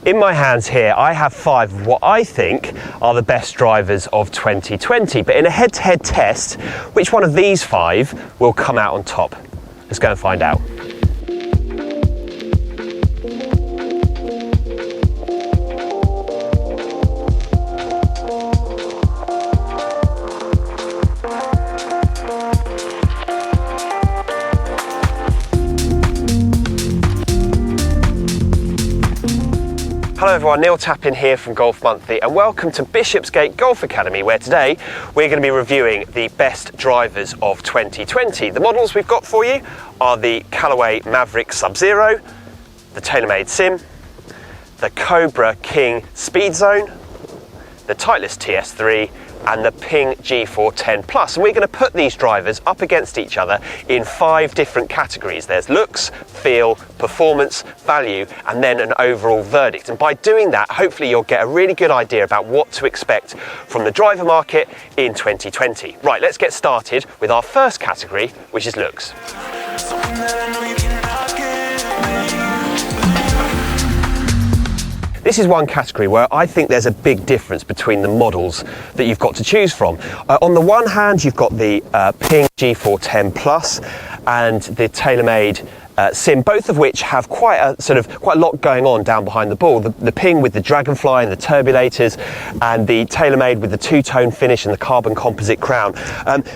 In my hands here, I have 5 of what I think are the best drivers of 2020. But in a head-to-head test, which one of these 5 will come out on top? Let's go and find out. Hello everyone, Neil Tappin here from Golf Monthly and welcome to Bishopsgate Golf Academy, where today we're going to be reviewing the best drivers of 2020. The models we've got for you are the Callaway Maverick Sub-Zero, the TaylorMade Sim, the Cobra King Speed Zone, the Titleist TS3 and the Ping G410 Plus. And we're going to put these drivers up against each other in 5 different categories. There's looks, feel, performance, value, and then an overall verdict. And by doing that, hopefully you'll get a really good idea about what to expect from the driver market in 2020. Right, let's get started with our first category, which is looks. This is one category where I think there's a big difference between the models that you've got to choose from. On the one hand, you've got the Ping G410 Plus and the TaylorMade Sim, both of which have quite a lot going on down behind the ball. The Ping with the Dragonfly and the turbulators, and the TaylorMade with the two-tone finish and the carbon composite crown.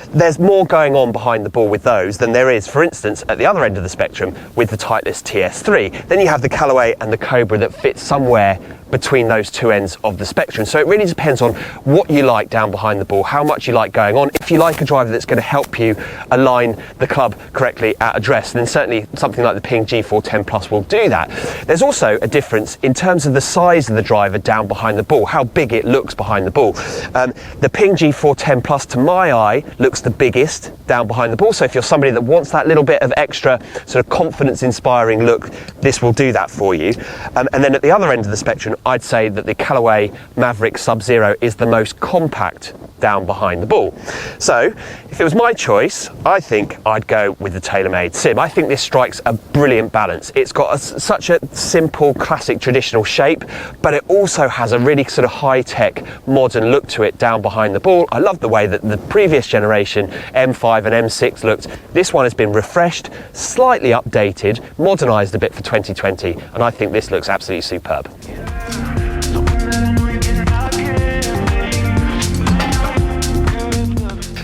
There's more going on behind the ball with those than there is, for instance, at the other end of the spectrum with the Titleist TS3. Then you have the Callaway and the Cobra that fit somewhere between those two ends of the spectrum. So it really depends on what you like down behind the ball, how much you like going on. If you like a driver that's going to help you align the club correctly at address, then certainly something like the Ping G410 Plus will do that. There's also a difference in terms of the size of the driver down behind the ball, how big it looks behind the ball. The Ping G410 Plus, to my eye, looks the biggest down behind the ball. So if you're somebody that wants that little bit of extra sort of confidence-inspiring look, this will do that for you. And then at the other end of the spectrum, I'd say that the Callaway Maverick Sub-Zero is the most compact down behind the ball. So if it was my choice, I think I'd go with the TaylorMade Sim. I think this strikes a brilliant balance. It's got such a simple, classic, traditional shape, but it also has a really sort of high-tech, modern look to it down behind the ball. I love the way that the previous generation M5 and M6 looked. This one has been refreshed, slightly updated, modernised a bit for 2020, and I think this looks absolutely superb.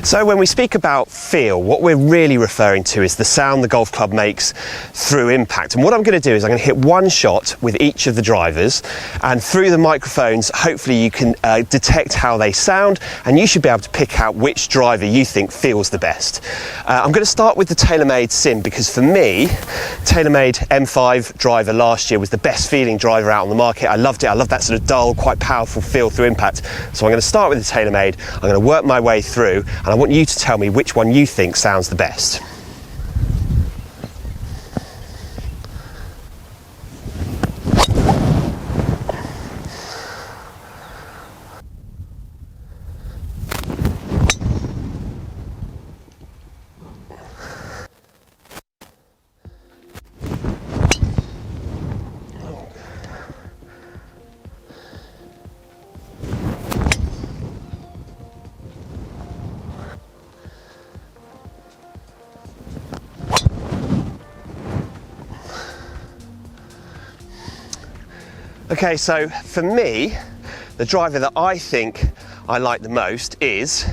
So when we speak about feel, what we're really referring to is the sound the golf club makes through impact. And what I'm going to do is I'm going to hit one shot with each of the drivers, and through the microphones, hopefully you can detect how they sound, and you should be able to pick out which driver you think feels the best. I'm going to start with the TaylorMade Sim, because for me, TaylorMade M5 driver last year was the best feeling driver out on the market. I loved it. I love that sort of dull, quite powerful feel through impact. So I'm going to start with the TaylorMade. I'm going to work my way through, and I want you to tell me which one you think sounds the best. Okay, so for me, the driver that I think I like the most is,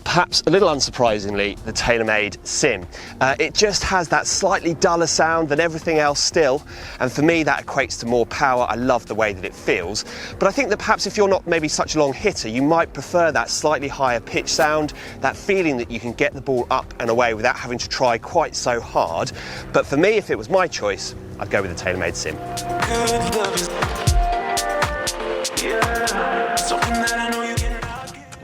perhaps a little unsurprisingly, the TaylorMade Sim. It just has that slightly duller sound than everything else still, and for me that equates to more power. I love the way that it feels, but I think that perhaps if you're not maybe such a long hitter, you might prefer that slightly higher pitch sound, that feeling that you can get the ball up and away without having to try quite so hard. But for me, if it was my choice, I'd go with the TaylorMade Sim.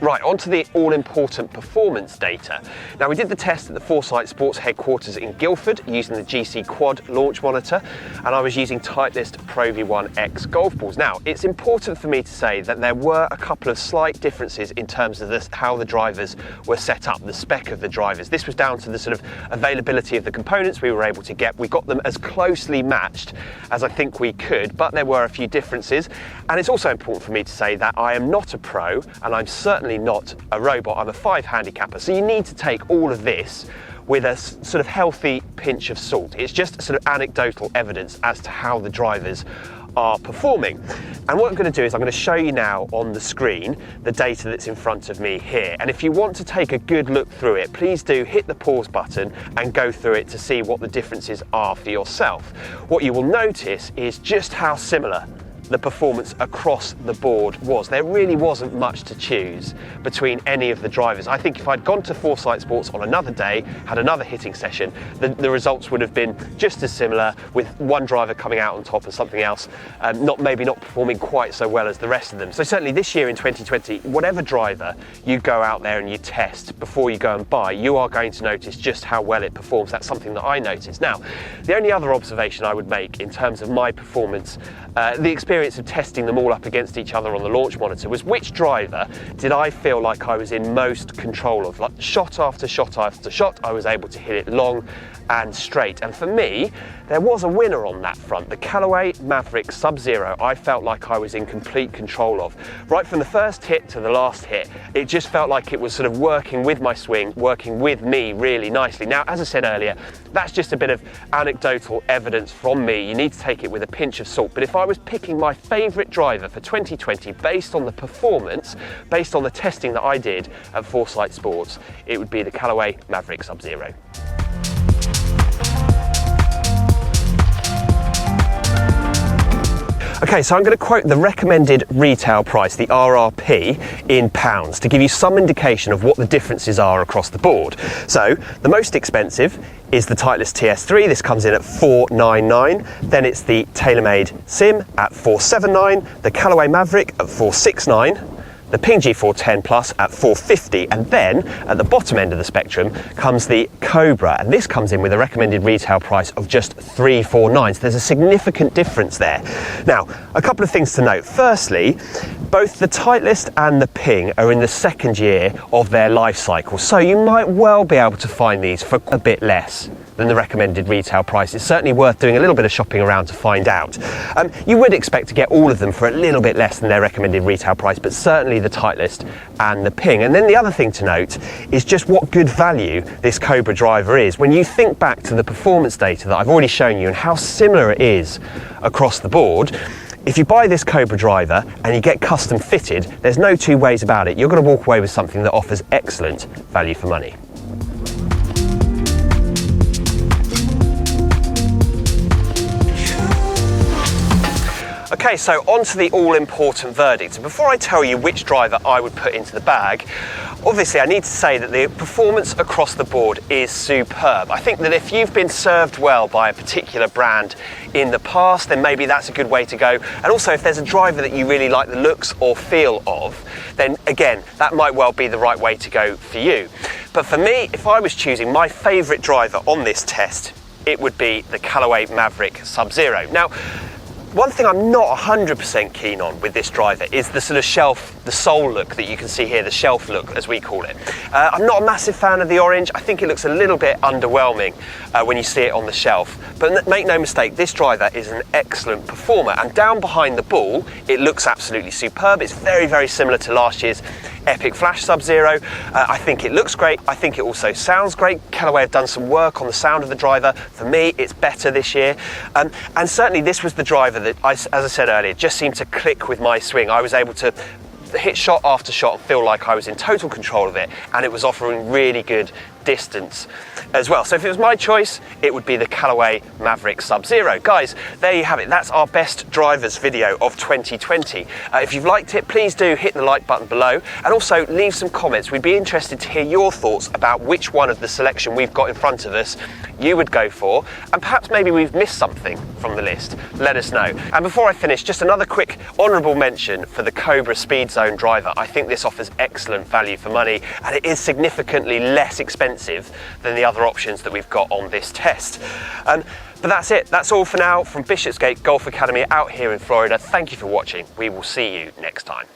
Right, onto the all-important performance data. Now, we did the test at the Foresight Sports headquarters in Guildford using the GC Quad launch monitor, and I was using Titleist Pro V1 X golf balls. Now, it's important for me to say that there were a couple of slight differences in terms of how the drivers were set up, the spec of the drivers. This was down to the sort of availability of the components we were able to get. We got them as closely matched as I think we could, but there were a few differences. And it's also important for me to say that I am not a pro, and I'm certainly not a robot. I'm a 5 handicapper, so you need to take all of this with a sort of healthy pinch of salt. It's just sort of anecdotal evidence as to how the drivers are performing. And what I'm going to do is I'm going to show you now on the screen the data that's in front of me here. And if you want to take a good look through it, please do hit the pause button and go through it to see what the differences are for yourself. What you will notice is just how similar the performance across the board was. There really wasn't much to choose between any of the drivers. I think if I'd gone to Foresight Sports on another day, had another hitting session, the results would have been just as similar, with one driver coming out on top and something else maybe not performing quite so well as the rest of them. So certainly this year in 2020, whatever driver you go out there and you test before you go and buy, you are going to notice just how well it performs. That's something that I noticed. Now, the only other observation I would make in terms of my performance, the experience of testing them all up against each other on the launch monitor, was which driver did I feel like I was in most control of. Like shot after shot after shot, I was able to hit it long and straight. And for me, there was a winner on that front. The Callaway Maverick Sub-Zero, I felt like I was in complete control of. Right from the first hit to the last hit, it just felt like it was sort of working with my swing, working with me really nicely. Now, as I said earlier, that's just a bit of anecdotal evidence from me. You need to take it with a pinch of salt. But if I was picking my favourite driver for 2020 based on the performance, based on the testing that I did at Foresight Sports, it would be the Callaway Maverick Sub-Zero. Okay, so I'm going to quote the recommended retail price, the RRP, in pounds to give you some indication of what the differences are across the board. So the most expensive is the Titleist TS3. This comes in at $499. Then it's the TaylorMade Sim at $479, the Callaway Maverick at $469, the Ping G410 Plus at $450, and then at the bottom end of the spectrum comes the Cobra, and this comes in with a recommended retail price of just $349. So there's a significant difference there. Now, a couple of things to note. Firstly, both the Titleist and the Ping are in the second year of their life cycle, so you might well be able to find these for a bit less than the recommended retail price. It's certainly worth doing a little bit of shopping around to find out. You would expect to get all of them for a little bit less than their recommended retail price, but certainly the Titleist and the Ping. And then the other thing to note is just what good value this Cobra driver is. When you think back to the performance data that I've already shown you and how similar it is across the board, if you buy this Cobra driver and you get custom fitted, there's no two ways about it. You're going to walk away with something that offers excellent value for money. Okay, so on to the all-important verdict. And before I tell you which driver I would put into the bag, obviously I need to say that the performance across the board is superb. I think that if you've been served well by a particular brand in the past, then maybe that's a good way to go. And also, if there's a driver that you really like the looks or feel of, then again, that might well be the right way to go for you. But for me, if I was choosing my favourite driver on this test, it would be the Callaway Maverick Sub-Zero. Now, one thing I'm not 100% keen on with this driver is the sort of shelf, the sole look that you can see here, the shelf look as we call it. I'm not a massive fan of the orange. I think it looks a little bit underwhelming when you see it on the shelf. But make no mistake, this driver is an excellent performer, and down behind the ball, it looks absolutely superb. It's very, very similar to last year's Epic Flash Sub-Zero. I think it looks great. I think it also sounds great. Callaway have done some work on the sound of the driver. For me, it's better this year. And certainly this was the driver that, as I said earlier, just seemed to click with my swing. I was able to hit shot after shot and feel like I was in total control of it, and it was offering really good distance. as well. So if it was my choice, it would be the Callaway Maverick Sub-Zero. Guys, there you have it. That's our best drivers video of 2020. If you've liked it, please do hit the like button below, and also leave some comments. We'd be interested to hear your thoughts about which one of the selection we've got in front of us you would go for, and perhaps maybe we've missed something from the list. Let us know. And before I finish, just another quick honourable mention for the Cobra Speed Zone driver. I think this offers excellent value for money, and it is significantly less expensive than the other options that we've got on this test. But that's it. That's all for now from Bishopsgate Golf Academy out here in Florida. Thank you for watching. We will see you next time.